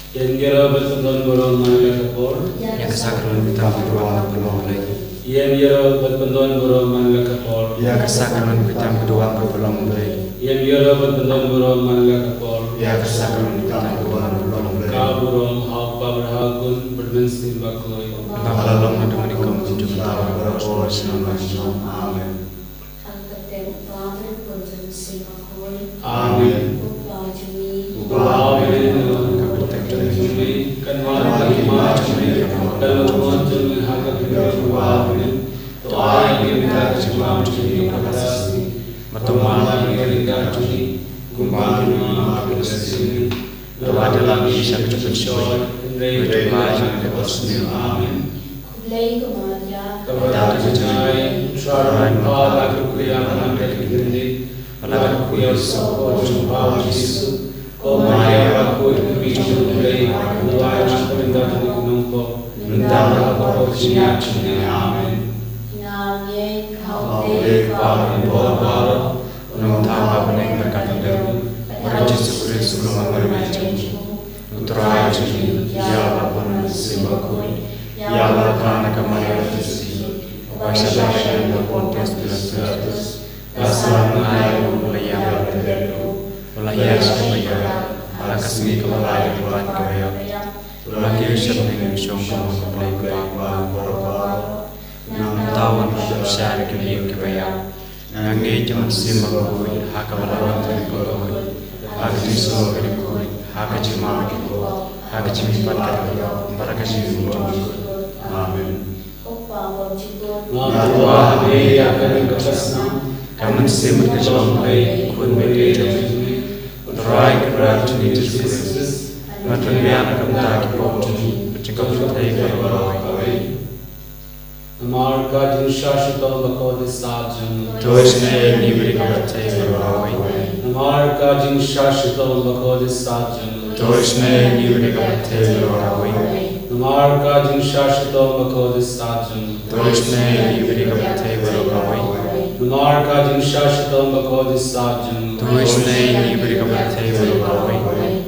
Yang kira betul borong mana kapor. Yang kesakran kita berdua berpeluang lagi. Yang kira betul borong mana kapor. Yang kesakran kita berdua berpeluang lagi. Yang kira betul borong mana kapor. Yang kesakran kita berdua berpeluang lagi. Kau borong hak berhakun berbensin bakoi. Bakalong na dumanikom untuk tawa berosmos nama Yesus. Amen. Amen. Oh Maria, aku itu mulai doa yang perintah dari gunungku, minta aku bersiap cumi, amin. Amin. Kau berikan bawa menentang apa yang berkata dalam Yesus Kristus sebelum bermacam untuk rajin, ya Bapa Nasibaku, ya Bapa Nakamaya Yesus, Baca dan berkontes belas asal mengalir mulai yang berdebu. Lahir sebagai ala kasih kepala depan kebayak, lahir sebagai syongkong mulai kebayak berkah, tawan bersyarat kebayak, nangai cuma simbol hak kepala terkoi, hak disuruh berkoi, hak cuma berkoi, hak cuma berkoi, berkasih berkoi, amin. Wah, dia akan berkesana, kamu simbol kecuali kun berkecam. Try keberat ini Yesus, macam biar akan tak kipoti, bercakap sutai berbagai. Amarga jinsha shutol bako disajun. Tuisne nibri kebertai berbagai. Amarga jinsha shutol bako disajun. Tuisne nibri kebertai berbagai. Amarga jinsha shutol bako disajun. Tuisne nibri kebertai berbagai. Amarga jinsha shutol bako disajun. Tuisne nibri kebertai berbagai.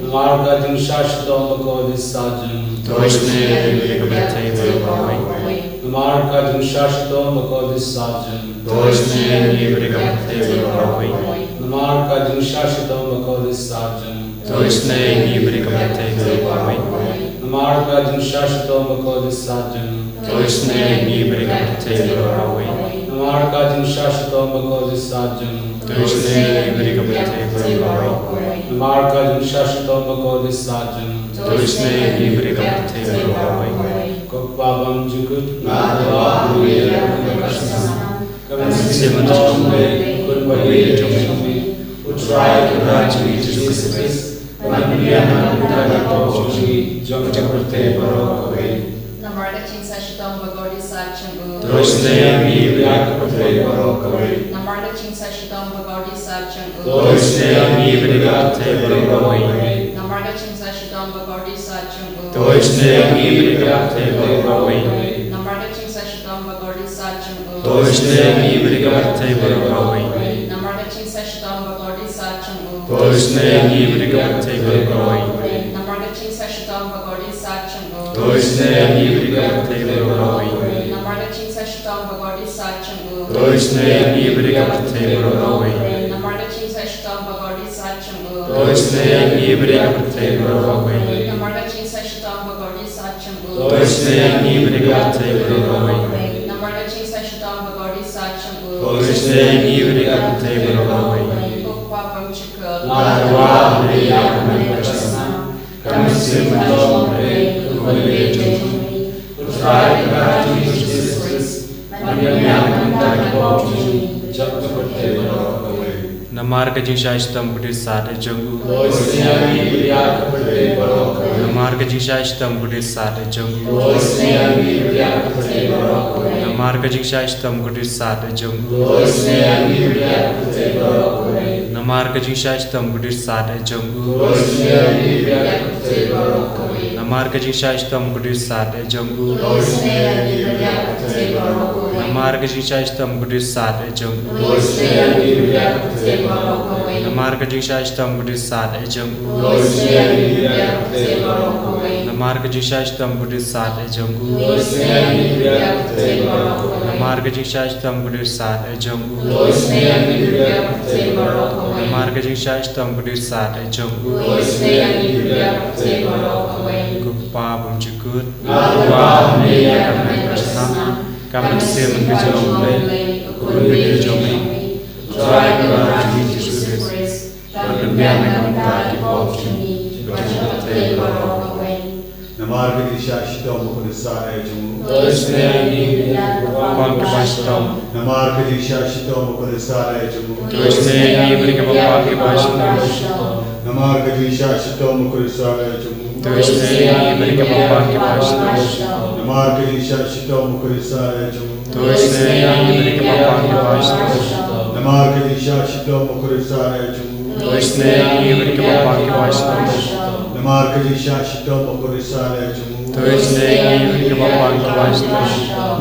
Amarga jinsha shutol bako disajun. Tuisne nibri kebertai berbagai. Amarga jinsha shutol bako disajun. Tuisne nibri kebertai berbagai. Amarga jinsha shutol bako disajun. Tuisne nibri kebertai berbagai. Amarga jinsha shutol bako disajun. Tuisne nibri kebertai berbagai. Amarga jinsha shutol bako disajun. Tuisne nibri kebertai berbagai. Amarga jinsha shutol bako disajun. Tuisne nibri kebertai berbagai. Kokpabam jukut ngadwa dunia berkasana. Kami semenjak kun bagi kami utrai kerajaan Yesus. Penampilan kita dipoji jom seperti barokawe. Namarga cinta shitong bagodi sachangu. Tuisne nibri kebertai berbagai. Namarga cinta shitong bagodi sachangu. Tuisne nibri kebertai berbagai. Namarga cinta shitong bagodi sachangu. Tuisne nibri kebertai berbagai. Namarga cinta shitong bagodi sachangu. Tuisne nibri kebertai berbagai. Namarga cinta shitong bagodi sachangu. Tuisne nibri kebertai berbagai. Namarga cinta shitong bagodi sachangu. Tuisne nibri kebertai berbagai. Namarga cinta shitong bagodi sachangu. Tuisne nibri kebertai berbagai. Namarga cinta shitong bagodi sachangu. Tuisne nibri kebertai berbagai. Namarga cinta shitong bagodi sachangu. Tuisne nibri kebertai berbagai. Namarga cinta shitong bagodi sachangu. Tuisne nibri kebertai berbagai. Kokpabam chikul. Ngadwa dunia berkasana. Kami semenjak kembali kami utrai kerajaan Yesus. Penampilan kita dipoji jom seperti barokawe. Namarga jinsha istam budis sade janggu. Tuisne nibri kebertai barokawe. Namarga jinsha istam budis sade janggu. Tuisne nibri kebertai barokawe. Namarga jinsha istam budis sade janggu. Tuisne nibri kebertai barokawe. Namar kajisha istam Buddhist sat ejungu. Namar kajisha istam Buddhist sat ejungu. Namar kajisha istam Buddhist sat ejungu. Namar kajisha istam Buddhist sat ejungu. Namar kajisha istam Buddhist sat ejungu. Namar kajisha istam Buddhist sat ejungu. Namar kajisha istam Buddhist sat ejungu. Kupa bumjukut. Kamen sim kejauhan, kulit joming, try to reach Jesus. But the man that bought me, but they were away. Namar kajisha istam Buddhist sat ejungu. Bang kebastom. Namar kajisha istam Buddhist sat ejungu. Tuisne ni beri kebang kebastom. Namar kajisha istam Buddhist sat ejungu. Tuisne ni beri kebang kebastom. Namar kajisha istam Buddhist sat ejungu. Tuisne ni beri kebang kebastom. Namar kajisha istam Buddhist sat ejungu. Tuisne ni beri kebang kebastom. Namar kajisha istam Buddhist sat ejungu. Tuisne ni beri kebang kebastom.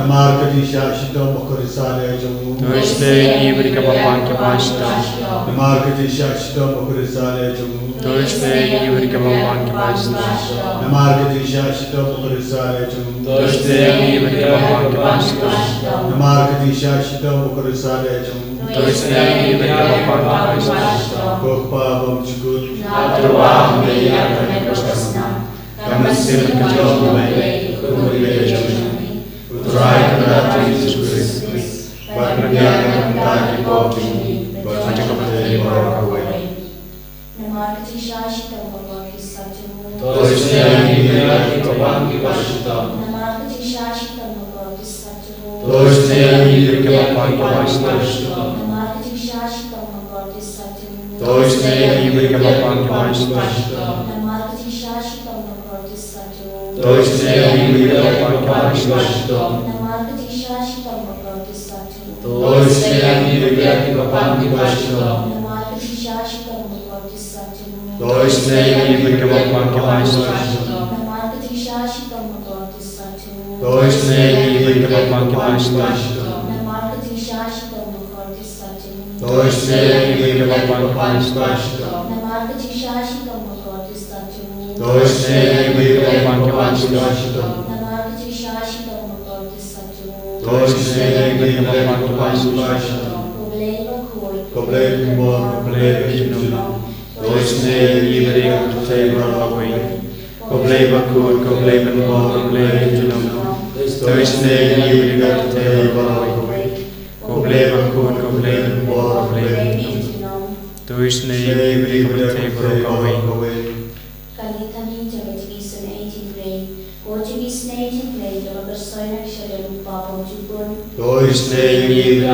Namar kajisha istam Buddhist sat ejungu. Tuisne ni beri kebang kebastom. Namar kajisha istam Buddhist sat ejungu. Tuisne ni beri kebang kebastom. Namar kajisha istam Buddhist sat ejungu. Tuisne ni beri kebang kebastom. Namar kajisha istam Buddhist sat ejungu. Tuisne ni beri kebang kebastom. Kupa bumjukut. Terwah meya kebastom. Kamen sim kejauhan, kulit joming, try to reach Jesus. But the man that bought me, but they were away. Namar kajisha istam Buddhist sat ejungu. Tuisne ni beri kebang kebastom. Namar kajisha istam Buddhist sat ejungu. Tuisne ni beri kebang kebastom. Namar kajisha istam Buddhist sat ejungu. Tuisne ni beri kebang kebastom. Namar kajisha istam Buddhist sat ejungu. Tuisne ni beri kebang kebastom. Namar kajisha istam Buddhist sat ejungu. Tuisne ni beri kebang kebastom. Namar kajisha istam Buddhist sat ejungu. Tuisne ni beri kebang kebastom. Namar kajisha istam Buddhist sat ejungu. Tuisne ni beri kebang kebastom. Namar kajisha istam Buddhist sat ejungu. Tuisne ni beri kebang kebastom. Namar kajisha istam Buddhist sat ejungu. Tuisne ni beri kebang kebastom. Namar kajisha istam Buddhist sat ejungu. Tuisne ni beri kebang kebastom. Problema koi. Koblek Tuisne ni beri kebang away. Problema kod, problema more, problema junum. Tuisne ni beri kebang away. Problema kod, problema more, problema junum. Tuisne ni beri kebang away. Kalitani jagajis na 18 grade. Portuguese na 18 grade. Jaba bersoy na siya lupa pang Tuisne ni beri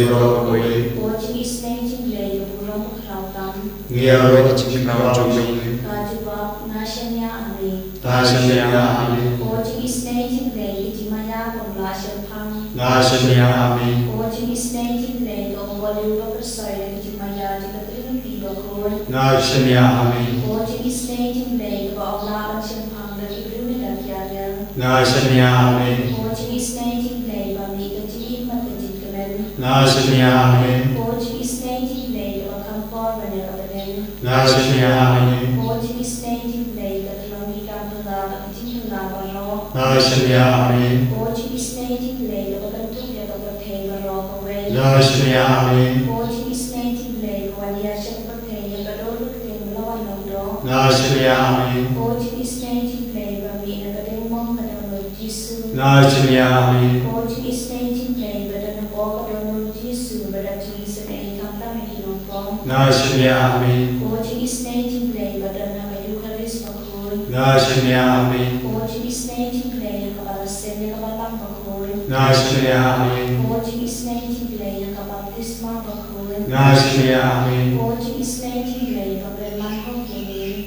kebang away. Portuguese na 18 grade. Burong makrautam. Ngiyaw chikinaw juming. Kajubak na siya niya ari. Nasanya amin. Portuguese na 18 grade. Itimaya pang lasyan pang. Nasanya amin. Portuguese na 18 grade. Ang waliw bersoy na itimaya. Jagatrilang tiba ko. Nasanya amin. Portuguese na 18 grade. Baawlakan siyang pang. Nagibrin na kaya. Nasanya amin. Portuguese na 18 grade. Pamika chikit magkajit kamen. Nasanya amin. Portuguese na 18 grade. Pagkampor na nakabanin. Nasanya amin. Portuguese na 18 grade. Katilang ikang tulak. Itin tulak ano. Nasanya amin. Portuguese na 18 grade. Pagkantuk ya pagkatay barok away. Nasanya amin. Portuguese na 18 grade. Waliya siya pagkatay. Kadolo kayo malawan ng do. Nasanya amin. Portuguese na 18 grade. Pami nagaling mong kadalo Jisu. Nasanya amin. Portuguese na 18 grade. Badan ng po kadalo Jisu. Badan Jisu na ikang kami hinong Nasanya amin. Portuguese na 18 grade. Badan ng Eucharist pagkul. Nasanya amin. Portuguese na 18 grade. Kapalasin na kapalang pagkul. Nasanya amin. Portuguese na 18 grade. Kapabaptisma pagkul. Nasanya amin. Portuguese na 18 grade. Pagreman pagkul.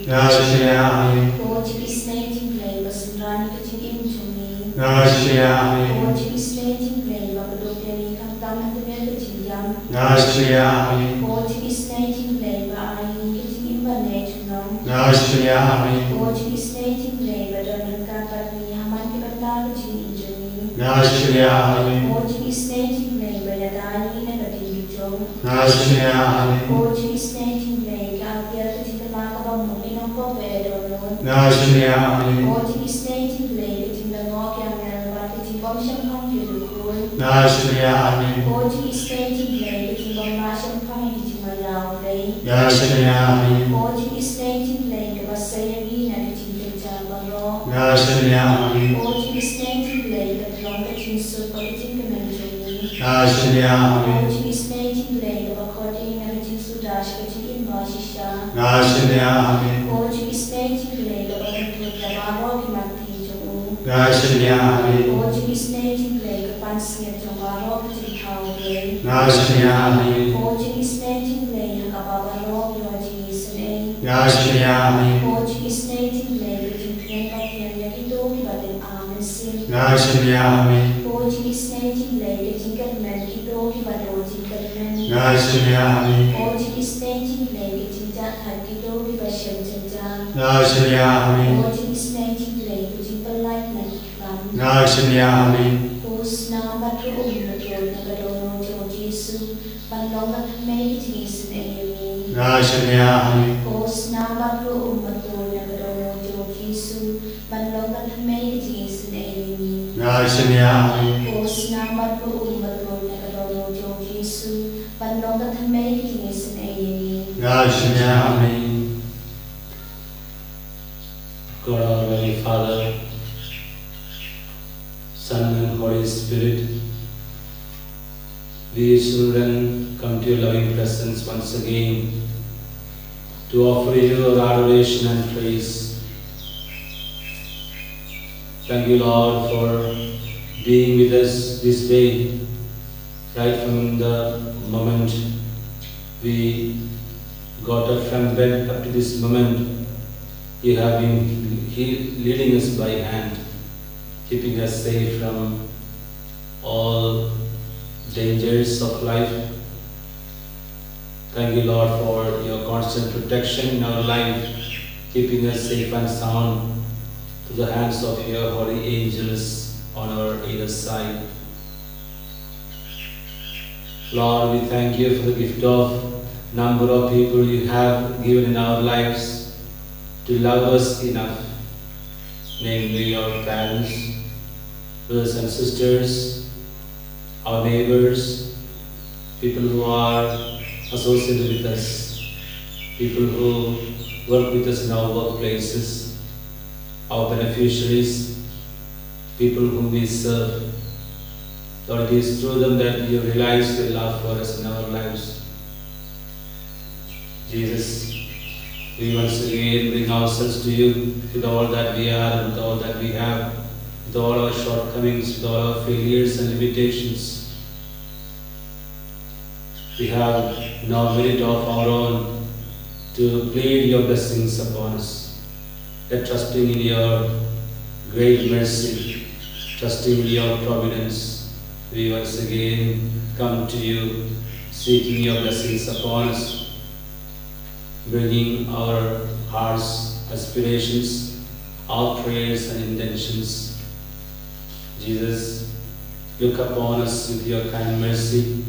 Nasanya amin. Portuguese na 18 grade. Pasundrani kaching imchumi. Nasanya amin. Portuguese na 18 grade. Papadokyan ikang tamang tumya kaching yam. Nasanya amin. Portuguese na 18 Nashya Amen. Koji Snating Lay, but on Kapani, Hamaki Batalaji Injury. Nashya Amen. Koji Snating Lay, but Adani and a Division. Nashya Amen. Koji Snating Lay, Gatia to the Makaba Mumino Popedo. Nashya Amen. Koji Snating Lay, in the Nokia and Batty Commission Computer. Nashya Amen. Koji Snating Lay, in the Martian Community Mayao Lay. Nashya Amen. Koji Snating Lay, the Vasayari and the Jambaro. Nashya Amen. Koji Snating Lay, the Longation Superting Community. Nashya Amen. Koji Snating Lay, the According and the Sudash, in Vashisha. Nashya Amen. Koji Snating Lay, the Baro Mati. Nashya Amen. Koji Snating Lay, the Pansia Jambaro, the Howley. Nashya Amen. Koji Snating Lay, the Kababaro, Yoji Isne. Nashya Amen. Koji Snating Lay, the Tinkian Yakito, but an Amen. Nashya Amen. Koji Snating Lay, the Tinker Melkito, but a Tinker. Nashya Amen. Koji Snating Lay, the Tinker Hakito, but Shem. Nashya Amen. Koji Snating Lay, the Tinker like Melkam. Nashya Amen. Whose number to Nagadono Jojisu, but longer to make it is an enemy. Nashya Amen. Whose number to Nagadono Jojisu, but longer to make it is an enemy. Nashya Amen. Whose number to Nagadono Jojisu, but longer to make it is an enemy. Nashya Amen. God, our Holy Father, Son and Holy Spirit, we children come to your loving presence once again to offer you our adoration and praise. Thank you, Lord, for being with us this day, right from the moment we got up from bed up to this moment. You have been leading us by hand, keeping us safe from all dangers of life. Thank you, Lord, for your constant protection in our life, keeping us safe and sound to the hands of your holy angels on our either side. Lord, we thank you for the gift of number of people you have given in our lives to love us enough, namely our parents, brothers and sisters, our neighbors, people who are associated with us, people who work with us in our workplaces, our beneficiaries, people whom we serve. Lord, it is through them that you realize your love for us in our lives. Jesus, we once again bring ourselves to you with all that we are, with all that we have, with all our shortcomings, with all our failures and limitations. We have no merit of our own to plead your blessings upon us. Yet trusting in your great mercy, trusting in your providence, we once again come to you, seeking your blessings upon us, bringing our hearts, aspirations, our prayers and intentions. Jesus, look upon us with your kind mercy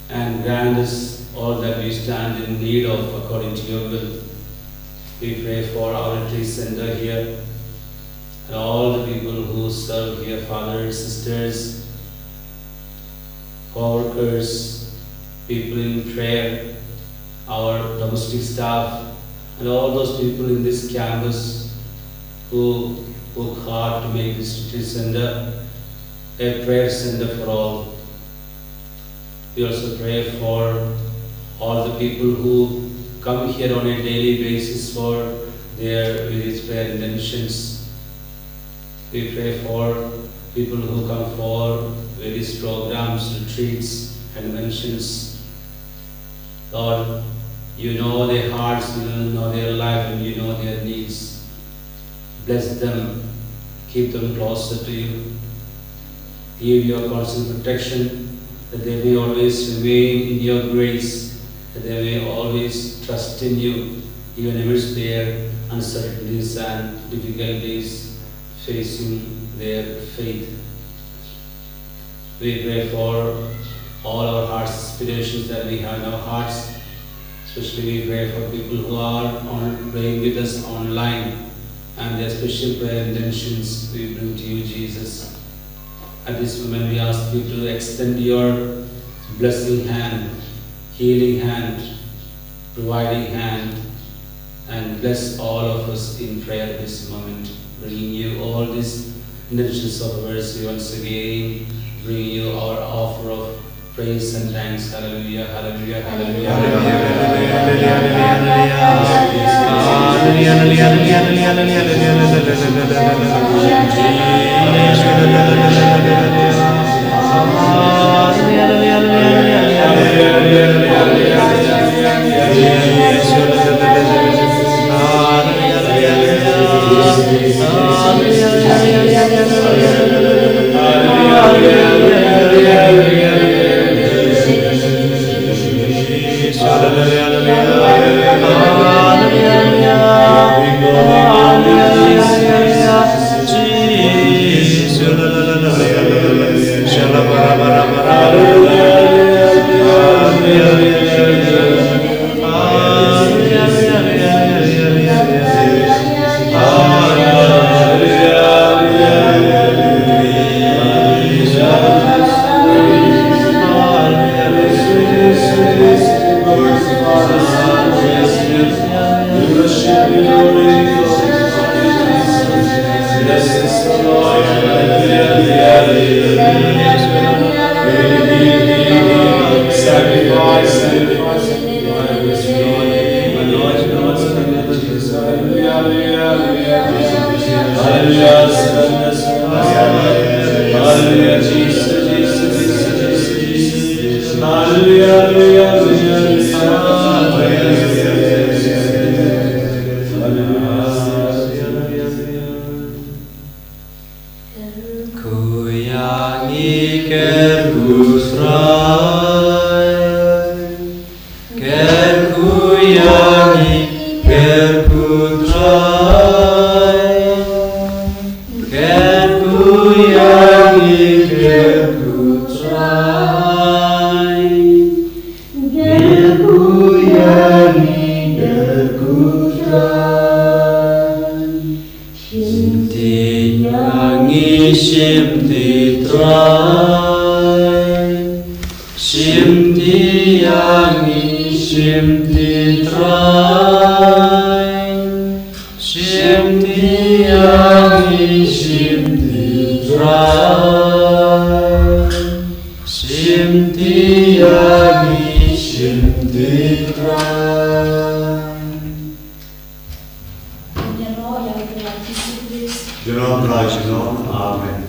and grant us all that we stand in need of according to your will. We pray for our retreat center here and all the people who serve here, fathers, sisters, co-workers, people in prayer, our domestic staff, and all those people in this campus who work hard to make this retreat center a prayer center for all. We also pray for all the people who come here on a daily basis for their various prayer intentions. We pray for people who come for various programs, retreats, conventions. Lord, you know their hearts, you know their life, and you know their needs. Bless them, keep them closer to you. Give your constant protection, that they may always remain in your grace, that they may always trust in you, even amidst their uncertainties and difficulties facing their faith. We pray for all our heart's aspirations that we have in our hearts. Especially we pray for people who are praying with us online and their special prayer intentions we bring to you, Jesus. At this moment we ask you to extend your blessing hand, healing hand, providing hand, and bless all of us in prayer at this moment. Bringing you all these intentions of mercy once again, bringing you our offer of praise and thanks. Hallelujah, hallelujah, hallelujah. Genom Christ, Amen.